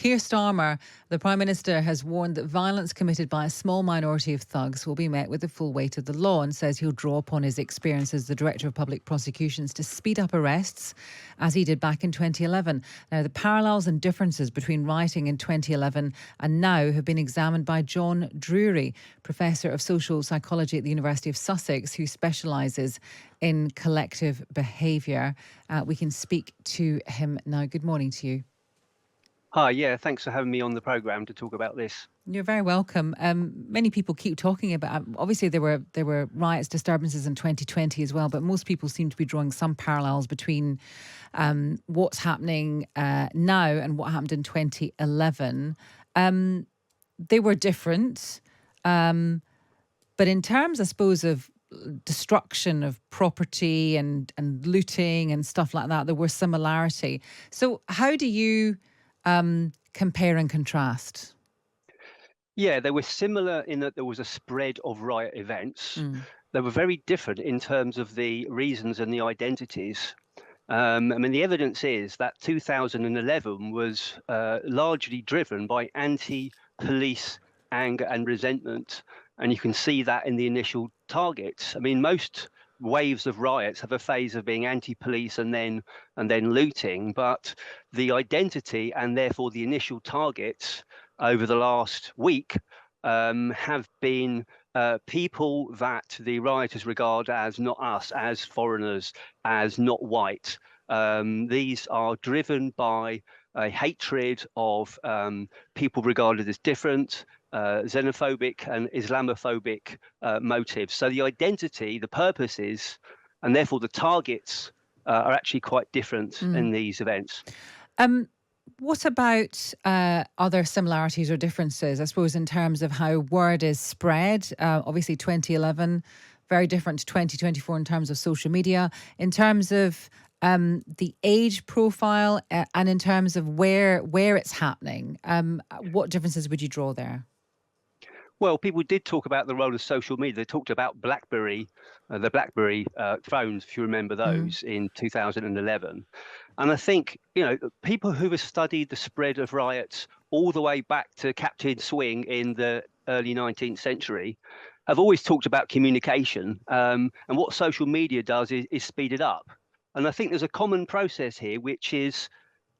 Keir Starmer, the Prime Minister, has warned that violence committed by a small minority of thugs will be met with the full weight of the law, and says he'll draw upon his experience as the Director of Public Prosecutions to speed up arrests, as he did back in 2011. Now, the parallels and differences between rioting in 2011 and now have been examined by John Drury, Professor of Social Psychology at the University of Sussex, who specialises in collective behaviour. We can speak to him now. Good morning to you. Hi, yeah, thanks for having me on the programme to talk about this. You're very welcome. Many people keep talking about. Obviously, there were riots, disturbances in 2020 as well, but most people seem to be drawing some parallels between what's happening now and what happened in 2011. They were different, but in terms, I suppose, of destruction of property and looting and stuff like that, there were similarity. So, how do you compare and contrast? Yeah, they were similar in that there was a spread of riot events. Mm. They were very different in terms of the reasons and the identities. The evidence is that 2011 was largely driven by anti-police anger and resentment, and you can see that in the initial targets. Most waves of riots have a phase of being anti-police and then looting, but the identity and therefore the initial targets over the last week have been people that the rioters regard as not us, as foreigners, as not white. These are driven by a hatred of people regarded as different, xenophobic and Islamophobic motives. So the identity, the purposes, and therefore the targets are actually quite different in these events. What about other similarities or differences, I suppose, in terms of how word is spread? Obviously, 2011, very different to 2024 in terms of social media, in terms of the age profile, and in terms of where it's happening. What differences would you draw there? Well, people did talk about the role of social media. They talked about BlackBerry, the BlackBerry phones, if you remember Mm. those, in 2011. And I think, people who have studied the spread of riots all the way back to Captain Swing in the early 19th century have always talked about communication. And what social media does is speed it up. And I think there's a common process here, which is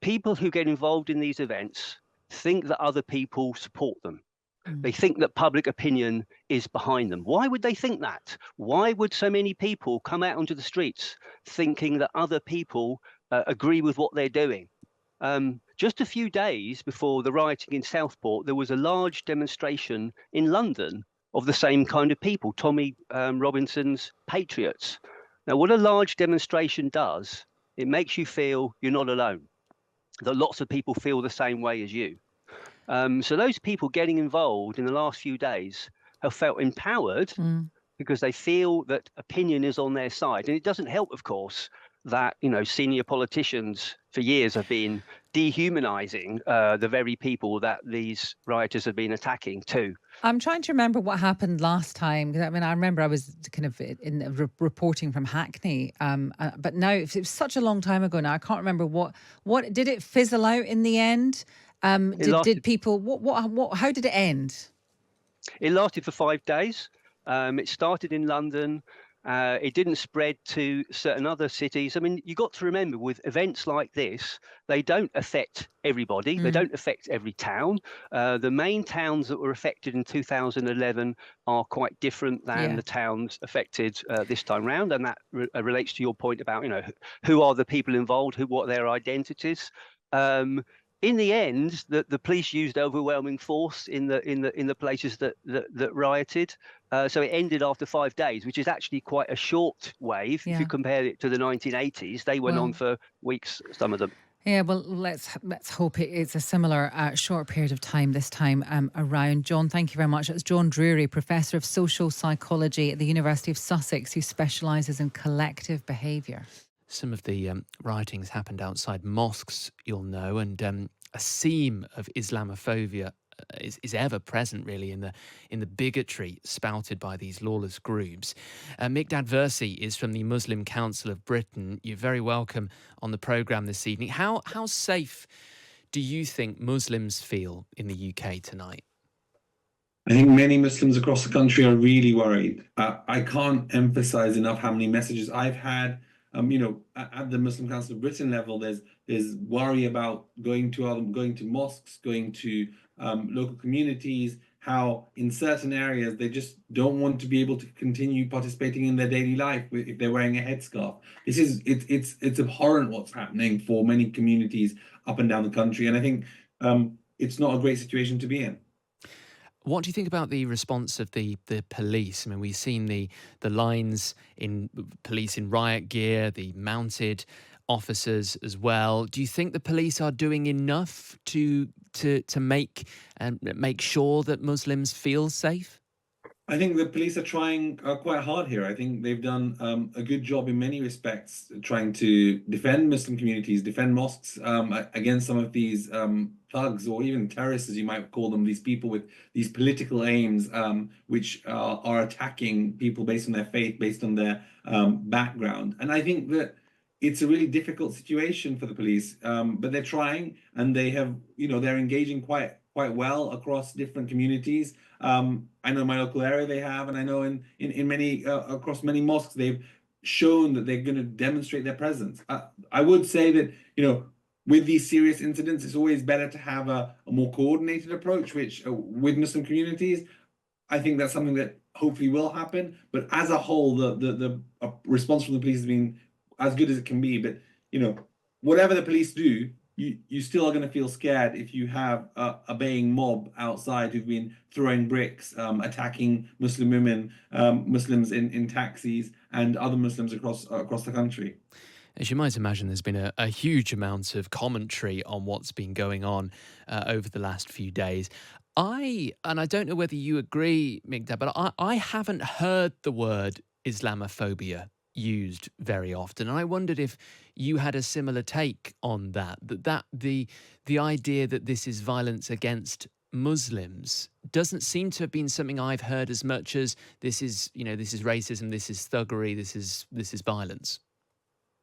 people who get involved in these events think that other people support them. Mm. They think that public opinion is behind them. Why would they think that? Why would so many people come out onto the streets thinking that other people agree with what they're doing? Just a few days before the rioting in Southport, there was a large demonstration in London of the same kind of people, Tommy Robinson's Patriots. Now, what a large demonstration does, it makes you feel you're not alone, that lots of people feel the same way as you. So those people getting involved in the last few days have felt empowered Mm. because they feel that opinion is on their side. And it doesn't help, of course, that senior politicians for years have been dehumanizing the very people that these rioters have been attacking too. I'm trying to remember what happened last time. 'Cause I remember I was kind of in reporting from Hackney, but now it was such a long time ago now. I can't remember what did it fizzle out in the end. It Did lasted. people what? How did it end? It lasted for 5 days. It started in London. It didn't spread to certain other cities. You got to remember with events like this, they don't affect everybody. They Mm. don't affect every town. The main towns that were affected in 2011 are quite different than Yeah. the towns affected this time round. And that relates to your point about, who are the people involved, what are their identities. In the end, the police used overwhelming force in the places that rioted. So it ended after 5 days, which is actually quite a short wave if you Yeah. compare it to the 1980s. They went on Well. for weeks, some of them. Yeah, well, let's hope it's a similar short period of time this time around. John, thank you very much. It's John Drury, Professor of Social Psychology at the University of Sussex, who specialises in collective behaviour. Some of the rioting's happened outside mosques, you'll know, and a seam of Islamophobia is ever present, really, in the bigotry spouted by these lawless groups. Mikdad Versi is from the Muslim Council of Britain. You're very welcome on the programme this evening. How safe do you think Muslims feel in the UK tonight? I think many Muslims across the country are really worried. I can't emphasize enough how many messages I've had. At the Muslim Council of Britain level, there's worry about going to mosques, going to local communities. How in certain areas they just don't want to be able to continue participating in their daily life if they're wearing a headscarf. It's abhorrent what's happening for many communities up and down the country, and I think it's not a great situation to be in. What do you think about the response of the police? I mean, we've seen the lines in police in riot gear, the mounted officers as well. Do you think the police are doing enough to make sure that Muslims feel safe? I think the police are trying quite hard here. I think they've done a good job in many respects, trying to defend Muslim communities, defend mosques against some of these thugs or even terrorists, as you might call them, these people with these political aims, which are attacking people based on their faith, based on their background. And I think that it's a really difficult situation for the police, but they're trying, and they're engaging quite well across different communities. I know my local area they have, and I know in many across many mosques they've shown that they're going to demonstrate their presence. I would say that with these serious incidents, it's always better to have a more coordinated approach, which with Muslim communities, I think that's something that hopefully will happen. But as a whole, the response from the police has been as good as it can be. But whatever the police do, you still are going to feel scared if you have a baying mob outside who've been throwing bricks, attacking Muslim women, Muslims in taxis, and other Muslims across the country. As you might imagine, there's been a huge amount of commentary on what's been going on over the last few days. I don't know whether you agree, Migdad, but I haven't heard the word Islamophobia used very often. And I wondered if you had a similar take on that the idea that this is violence against Muslims doesn't seem to have been something I've heard as much as this is racism, this is thuggery, this is violence.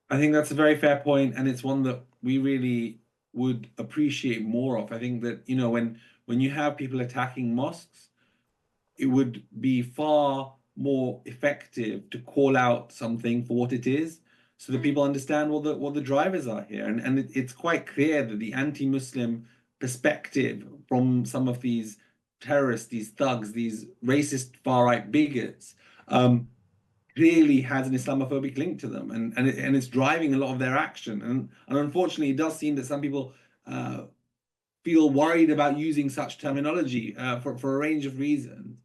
I think that's a very fair point, and it's one that we really would appreciate more of. I think that when you have people attacking mosques, it would be far more effective to call out something for what it is, so that people understand what the drivers are here. And it's quite clear that the anti-Muslim perspective from some of these terrorists, these thugs, these racist far-right bigots, clearly has an Islamophobic link to them, and it's driving a lot of their action. And unfortunately, it does seem that some people feel worried about using such terminology for a range of reasons.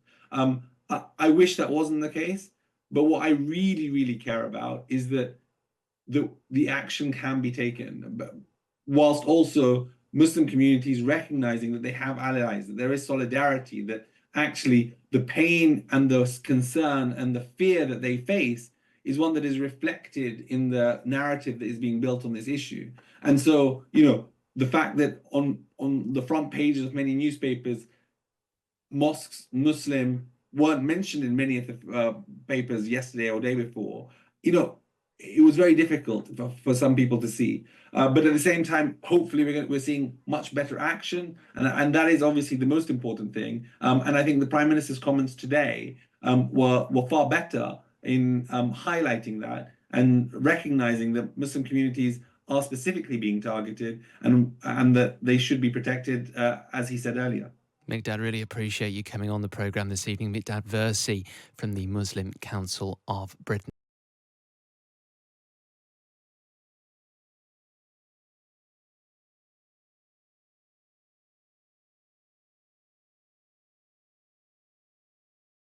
I wish that wasn't the case, but what I really, really care about is that the action can be taken, but whilst also Muslim communities recognizing that they have allies, that there is solidarity, that actually the pain and the concern and the fear that they face is one that is reflected in the narrative that is being built on this issue. And so, the fact that on the front pages of many newspapers, mosques, Muslim, weren't mentioned in many of the papers yesterday or day before, it was very difficult for some people to see. But at the same time, hopefully we're seeing much better action. And that is obviously the most important thing. And I think the Prime Minister's comments today were far better in highlighting that and recognizing that Muslim communities are specifically being targeted and that they should be protected, as he said earlier. Migdad, really appreciate you coming on the programme this evening. Migdad Versi from the Muslim Council of Britain.